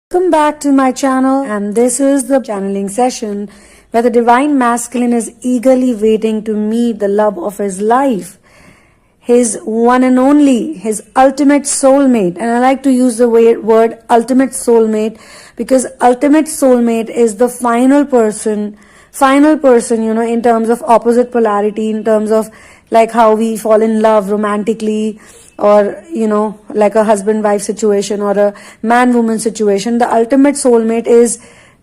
Welcome back to my channel, and this is the channeling session where the divine masculine is eagerly waiting to meet the love of his life, his one and only, his ultimate soulmate. And I like to use the word ultimate soulmate because ultimate soulmate is the final person, in terms of opposite polarity, in terms of like how we fall in love romantically, or like a husband-wife situation or a man-woman situation. The ultimate soulmate is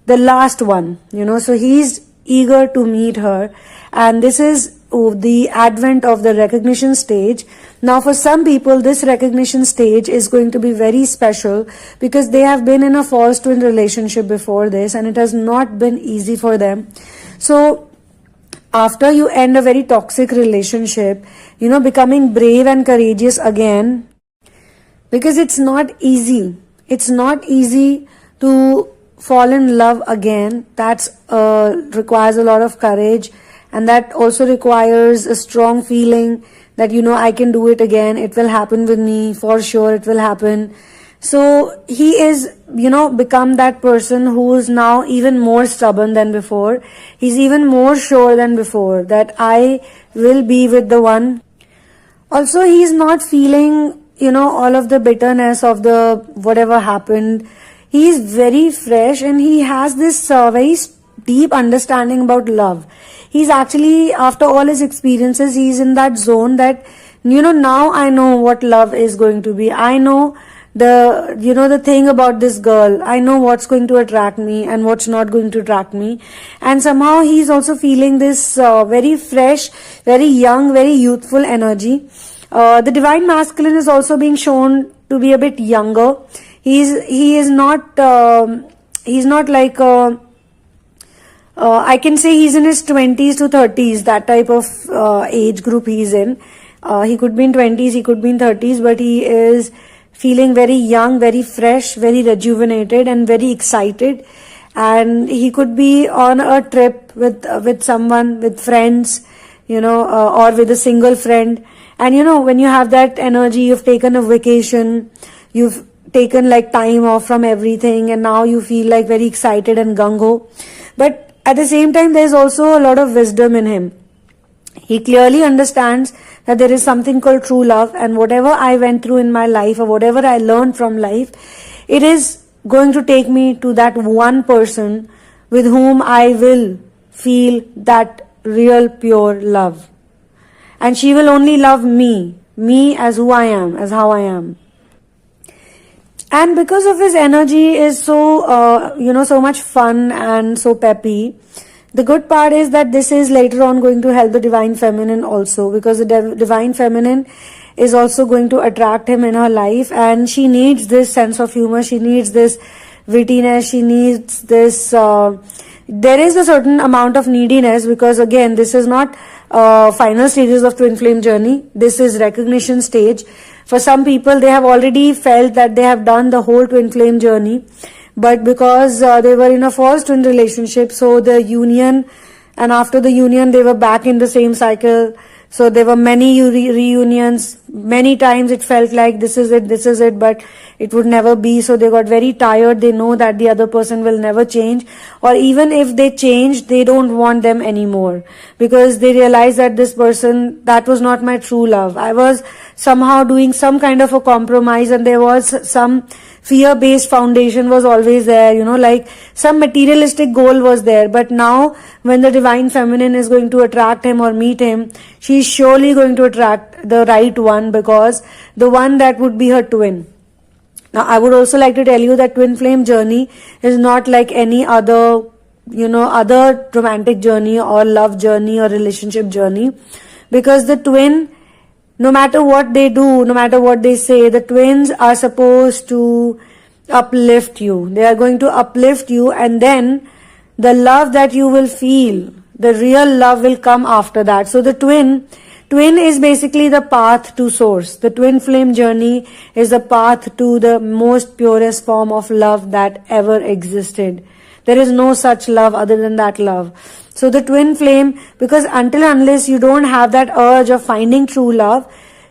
the last one, so he's eager to meet her. And this is the advent of the recognition stage. Now for some people, this recognition stage is going to be very special because they have been in a false twin relationship before this and it has not been easy for them. So after you end a very toxic relationship, becoming brave and courageous again, because it's not easy. It's not easy to fall in love again. That requires a lot of courage, and that also requires a strong feeling that, I can do it again. It will happen with me. For sure, it will happen. So he is, become that person who is now even more stubborn than before. He's even more sure than before that I will be with the one. Also, he's not feeling, all of the bitterness of the whatever happened. He's very fresh and he has this very deep understanding about love. He's actually, after all his experiences, he's in that zone that, now I know what love is going to be. I know the thing about this girl. I know what's going to attract me and what's not going to attract me. And somehow he's also feeling this very fresh, very young, very youthful energy. The divine masculine is also being shown to be a bit younger. He is not like I can say he's in his 20s to 30s, that type of age group he's in. He could be in 20s, he could be in 30s, but he is feeling very young, very fresh, very rejuvenated and very excited. And he could be on a trip with someone, with friends, or with a single friend. And when you have that energy, you've taken a vacation, you've taken like time off from everything, and now you feel like very excited and gung-ho. But at the same time, there's also a lot of wisdom in him. He clearly understands that there is something called true love, and whatever I went through in my life or whatever I learned from life, it is going to take me to that one person with whom I will feel that real pure love. And she will only love me as who I am, as how I am. And because of his energy is so, so much fun and so peppy, the good part is that this is later on going to help the divine feminine also, because the divine feminine is also going to attract him in her life, and she needs this sense of humor, she needs this wittiness, she needs this, there is a certain amount of neediness, because again, this is not final stages of twin flame journey, this is recognition stage. For some people, they have already felt that they have done the whole twin flame journey, but because they were in a false twin relationship, so the union, and after the union they were back in the same cycle. So there were many reunions, many times it felt like this is it, but it would never be. So they got very tired. They know that the other person will never change, or even if they change, they don't want them anymore, because they realize that this person, that was not my true love. I was somehow doing some kind of a compromise, and there was some fear-based foundation was always there, like some materialistic goal was there. But now when the divine feminine is going to attract him or meet him, she's surely going to attract the right one, because the one that would be her twin. Now I would also like to tell you that twin flame journey is not like any other, other romantic journey or love journey or relationship journey, because the twin, no matter what they do, no matter what they say, the twins are supposed to uplift you. They are going to uplift you, and then the love that you will feel, the real love will come after that. So the twin is basically the path to source. The twin flame journey is the path to the most purest form of love that ever existed. There is no such love other than that love. So the twin flame, because unless you don't have that urge of finding true love,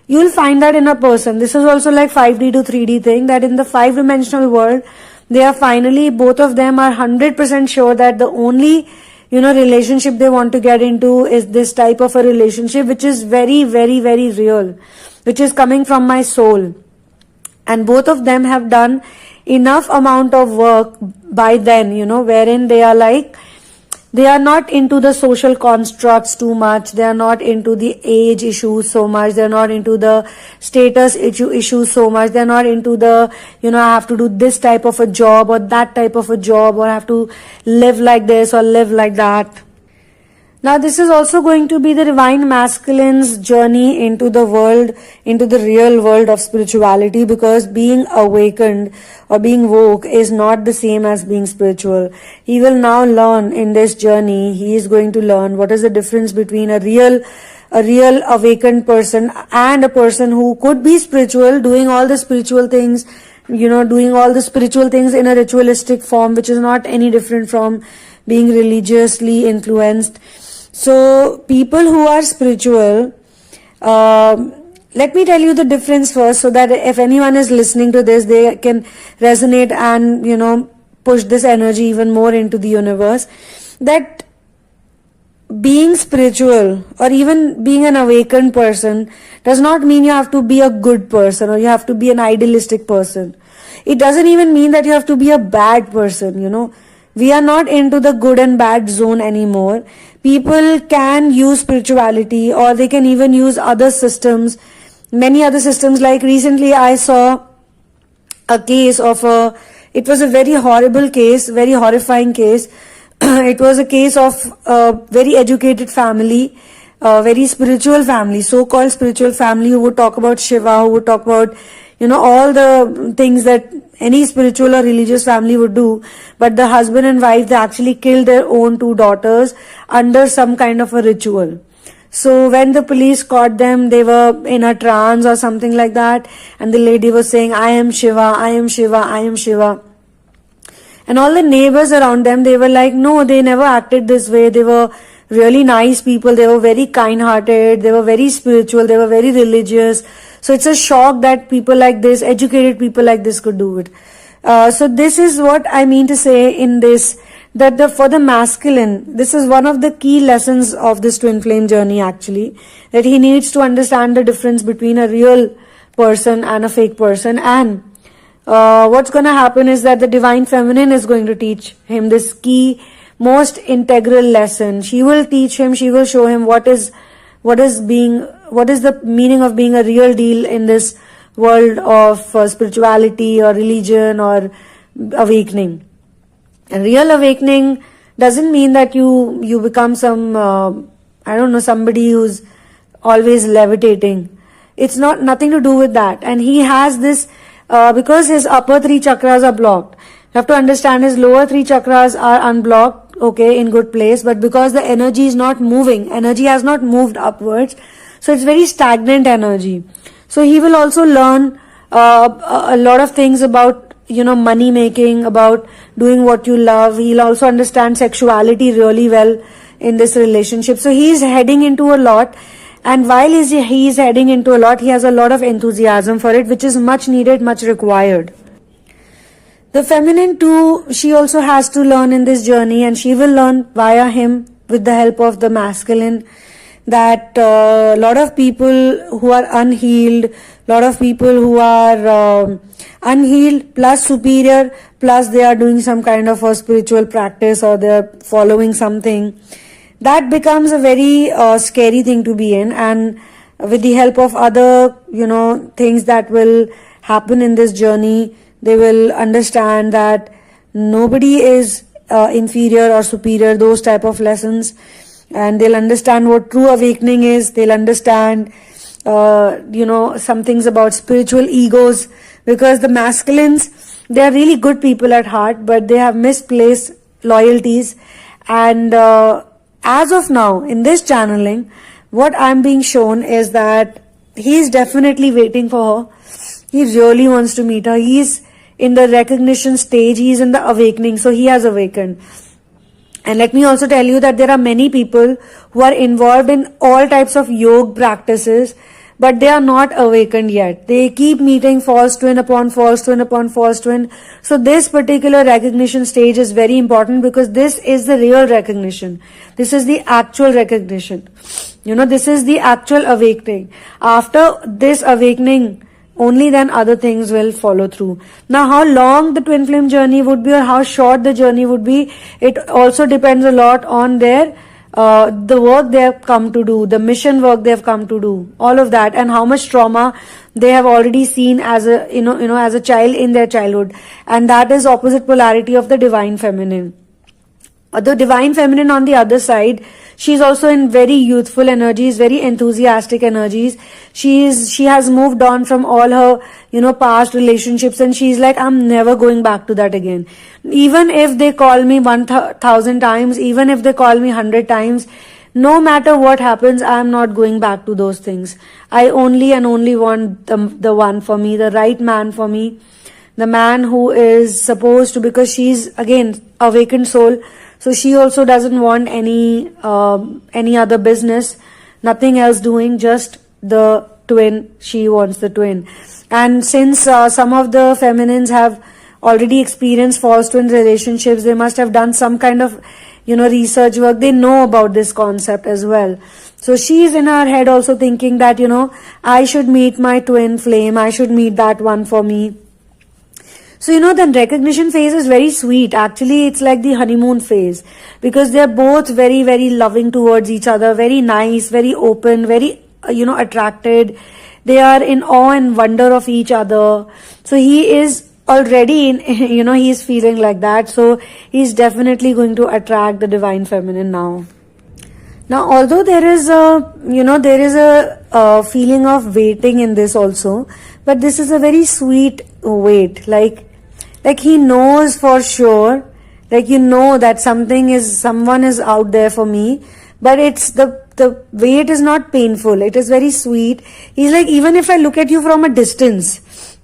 you'll find that in a person. This is also like 5D to 3D thing, that in the 5-dimensional world, They are finally, both of them are 100% sure that the only, relationship they want to get into is this type of a relationship, which is very, very, very real, which is coming from my soul. And both of them have done enough amount of work by then, wherein they are like, they are not into the social constructs too much. They are not into the age issues so much. They are not into the status issues so much. They are not into the, I have to do this type of a job or that type of a job, or I have to live like this or live like that. Now, this is also going to be the divine masculine's journey into the world, into the real world of spirituality, because being awakened or being woke is not the same as being spiritual. He will now learn in this journey, he is going to learn what is the difference between a real awakened person and a person who could be spiritual, doing all the spiritual things, doing all the spiritual things in a ritualistic form, which is not any different from being religiously influenced. So people who are spiritual, let me tell you the difference first, so that if anyone is listening to this, they can resonate and, push this energy even more into the universe. That being spiritual or even being an awakened person does not mean you have to be a good person or you have to be an idealistic person. It doesn't even mean that you have to be a bad person, We are not into the good and bad zone anymore. People can use spirituality, or they can even use other systems, many other systems. Like recently I saw a case of it was a very horrible case, very horrifying case. It was a case of a very educated family, a very spiritual family, so-called spiritual family, who would talk about Shiva, who would talk about all the things that any spiritual or religious family would do. But the husband and wife, they actually killed their own 2 daughters under some kind of a ritual. So when the police caught them, they were in a trance or something like that, and the lady was saying, I am Shiva, I am Shiva, I am Shiva. And all the neighbors around them, they were like, no, they never acted this way. They were really nice people. They were very kind-hearted. They were very spiritual. They were very religious. So it's a shock that people like this, educated people like this, could do it. So this is what I mean to say in this, that for the masculine, this is one of the key lessons of this twin flame journey actually, that he needs to understand the difference between a real person and a fake person. And what's going to happen is that the divine feminine is going to teach him this key, most integral lesson. She will teach him, she will show him what is the meaning of being a real deal in this world of spirituality or religion or awakening. And real awakening doesn't mean that you become some, somebody who's always levitating. It's nothing to do with that. And he has this, because his upper 3 chakras are blocked. You have to understand his lower 3 chakras are unblocked, okay, in good place, but because the energy is not moving, energy has not moved upwards, so it's very stagnant energy. So he will also learn a lot of things about, money making, about doing what you love. He'll also understand sexuality really well in this relationship. So he's heading into a lot, and while he's heading into a lot, he has a lot of enthusiasm for it, which is much needed, much required. The feminine too, she also has to learn in this journey, and she will learn via him with the help of the masculine, that a lot of people who are unhealed, lot of people who are unhealed plus superior, plus they are doing some kind of a spiritual practice or they are following something, that becomes a very scary thing to be in. And with the help of other, things that will happen in this journey, they will understand that nobody is inferior or superior, those type of lessons. And they'll understand what true awakening is. They'll understand, some things about spiritual egos, because the masculines, they are really good people at heart, but they have misplaced loyalties. And as of now, in this channeling, what I'm being shown is that he's definitely waiting for her. He really wants to meet her. He's in the recognition stage. He's in the awakening. So he has awakened. And let me also tell you that there are many people who are involved in all types of yoga practices, but they are not awakened yet. They keep meeting false twin upon false twin upon false twin. So this particular recognition stage is very important, because this is the real recognition. This is the actual recognition. This is the actual awakening. After this awakening, only then other things will follow through. Now, how long the twin flame journey would be or how short the journey would be, it also depends a lot on their the work they have come to do, the mission work they have come to do, all of that, and how much trauma they have already seen as a as a child in their childhood. And that is opposite polarity of the divine feminine. The divine feminine on the other side, she's also in very youthful energies, very enthusiastic energies. She has moved on from all her, past relationships, and she's like, I'm never going back to that again. Even if they call me 1,000 times, even if they call me 100 times, no matter what happens, I'm not going back to those things. I only and only want the one for me, the right man for me, the man who is supposed to, because she's again awakened soul. So she also doesn't want any other business, nothing else doing, just the twin. She wants the twin. And since some of the feminines have already experienced false twin relationships, they must have done some kind of, research work. They know about this concept as well. So she's in her head also thinking that, I should meet my twin flame. I should meet that one for me. So, the recognition phase is very sweet. Actually, it's like the honeymoon phase, because they're both very, very loving towards each other, very nice, very open, very, attracted. They are in awe and wonder of each other. So he is already in, he's feeling like that. So he's definitely going to attract the divine feminine now. Now, although there is a feeling of waiting in this also, but this is a very sweet wait. Like he knows for sure, that someone is out there for me, but it's the wait is not painful. It is very sweet. He's like, even if I look at you from a distance,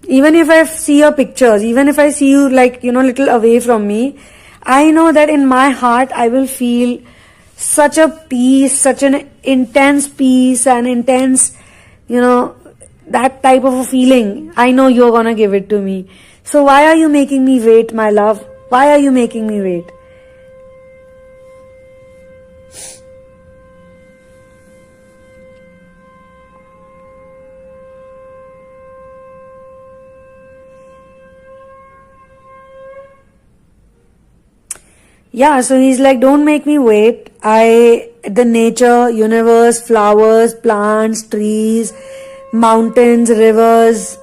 even if I see your pictures, even if I see you little away from me, I know that in my heart I will feel such a peace, such an intense peace and intense, that type of a feeling. I know you're gonna give it to me. So why are you making me wait, my love? Why are you making me wait? Yeah, so he's like, don't make me wait. The nature, universe, flowers, plants, trees, mountains, rivers,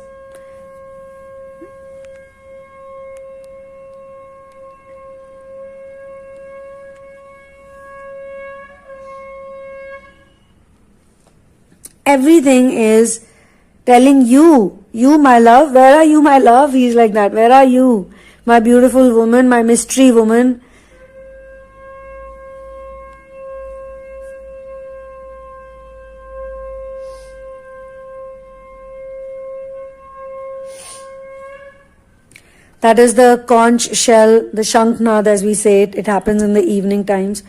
everything is telling you, my love, where are you, my love? He's like that. Where are you, my beautiful woman, my mystery woman? That is the conch shell, the shanknaad as we say it. It happens in the evening times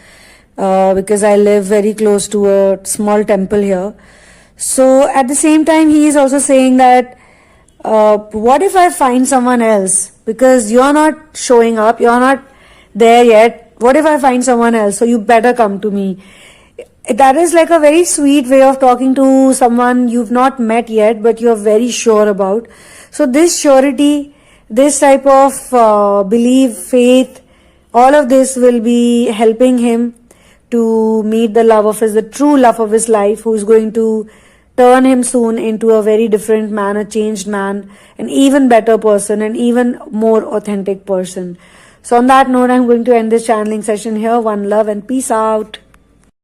because I live very close to a small temple here. So at the same time, he is also saying that what if I find someone else? Because you're not showing up, you're not there yet. What if I find someone else? So you better come to me. That is like a very sweet way of talking to someone you've not met yet, but you're very sure about. So this surety, this type of belief, faith, all of this will be helping him to meet the true love of his life, who is going to turn him soon into a very different man, a changed man, an even better person, an even more authentic person. So on that note, I'm going to end this channeling session here. One love and peace out.